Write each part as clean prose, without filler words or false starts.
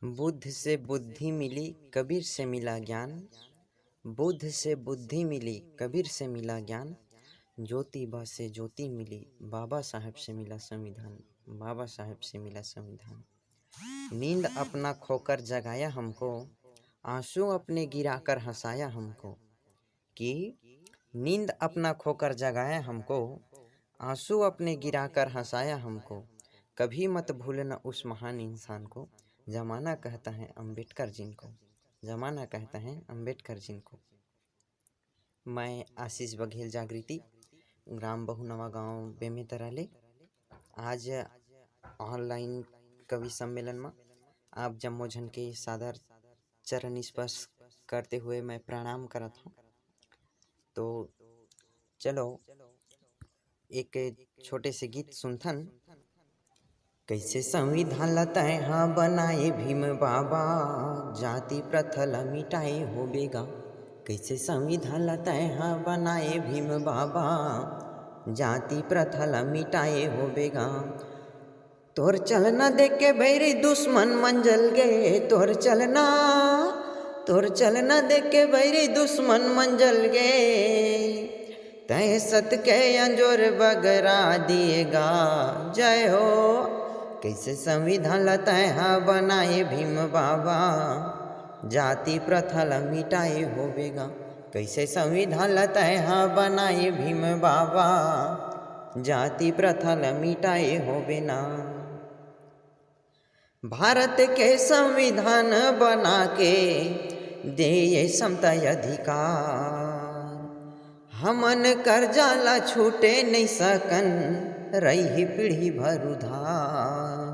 बुद्ध से बुद्धि मिली, कबीर से मिला ज्ञान। बुद्ध से बुद्धि मिली, कबीर से मिला ज्ञान। ज्योतिबा से ज्योति मिली, बाबा साहेब से मिला संविधान। बाबा साहेब से मिला संविधान। नींद अपना खोकर जगाया हमको, आंसू अपने गिराकर हंसाया हमको। कि नींद अपना खोकर जगाया हमको, आंसू अपने गिराकर हंसाया हमको। कभी मत भूलना उस महान इंसान को, जमाना कहता है अम्बेडकर जिनको। जमाना कहता है अम्बेडकर जिनको। मैं आशीष बघेल जागृति, ग्राम बहुनवा गांव बेमेतराले। आज ऑनलाइन कवि सम्मेलन में आप जम्मो जन के सादर चरण स्पर्श करते हुए मैं प्रणाम करत हूँ। तो चलो एक छोटे से गीत सुनथन। कैसे संविधान लताए हाँ बनाए भीम बाबा, जाति प्रथा ला मिटाए हो बेगा। कैसे संविधान लताए हाँ बनाए भीम बाबा, जाति प्रथा ला मिटाए हो बेगा। तोर चलना देख के भैरी दुश्मन मंजल गए, तोर चलना देख के भैरी दुश्मन मंजल गए। तय सत के अंजोर बगरा दिएगा, जय हो। कैसे संविधान लताए हाँ बनाए भीम बाबा, जाति प्रथा ला मिटाए होवेगा। कैसे संविधान लताए हाँ बनाए भीम बाबा, जाति प्रथा ला मिटाए होवे ना। भारत के संविधान बना के दे समता अधिकार, हमन कर्जा ला छूटे नहीं सकन, रही पीढ़ी भर उधार।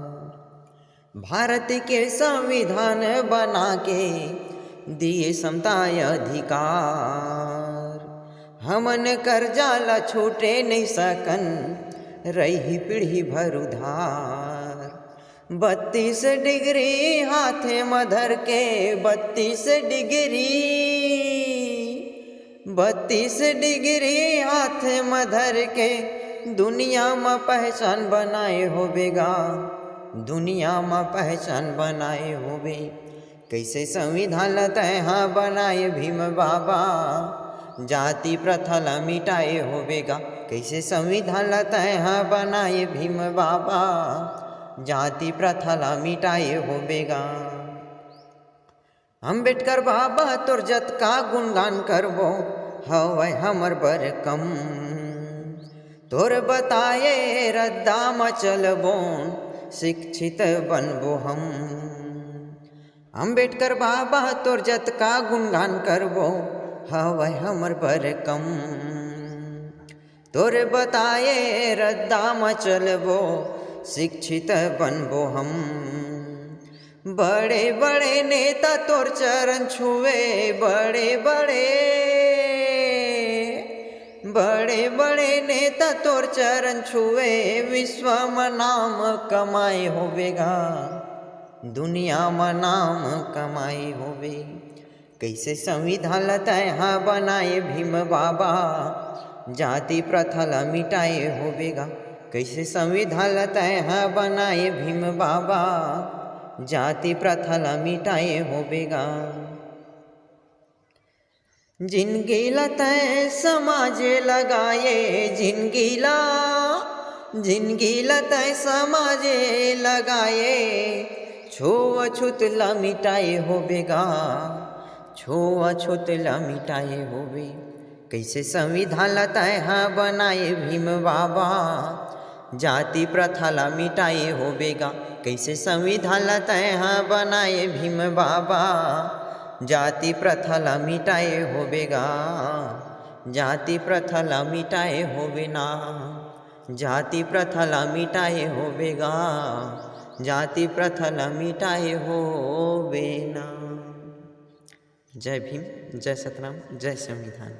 भारत के संविधान बना के दिए समता अधिकार, हमन कर्जा ला छूटे नहीं सकन, रही पीढ़ी भर उधार। 32 डिग्री हाथे मधर के, 32 डिग्री हाथे मधर के, दुनिया में पहचान बनाए होवेगा, दुनिया में पहचान बनाए होवे। कैसे संविधान लताए हाँ बनाए भीम बाबा, जाति प्रथा ला मिटाए होवेगा। कैसे संविधान लताए हाँ बनाए भीम बाबा, जाति प्रथा ला मिटाए होवेगा। अम्बेडकर बाबा तोर जत का गुणगान करबो, हवै हमर बर कम। तोर बताए रद्दा म चलबो, शिक्षित बनबो हम। अम्बेडकर बाबा तोर जत का गुणगान करबो, हवै हमर बर कम। तोर बताए रद्दा म चलबो, शिक्षित बनबो हम। बड़े बड़े नेता तोर चरण छुए, बड़े बड़े नेता तोर चरण छुए। विश्व में नाम कमाए होवेगा, दुनिया में नाम कमाए होवे। कैसे संविधान लताए हाँ बनाए भीम बाबा, जाति प्रथा ला मिटाए होवेगा। कैसे संविधान लताए हाँ बनाए भीम बाबा, जाति प्रथा ला मिटाए होवेगा। जिनगी लताए समाजे लगाए, जिनगी लताए समाजे लगाए। छुआछूत ला मिटाए होवेगा, छुआछूत ला मिटाए होवे। कैसे संविधान लताए हाँ बनाए भीम बाबा, जाति प्रथा ला मिटाए होवेगा। कैसे संविधान लताए हाँ बनाए भीम बाबा, जाति प्रथा ला मिटाए होवेगा। जाति प्रथा ला मिटाए होवे ना, जाति प्रथा ला मिटाए होवेगा, जाति प्रथा ला मिटाए होवे ना। जय भीम, जय सतराम, जय संविधान।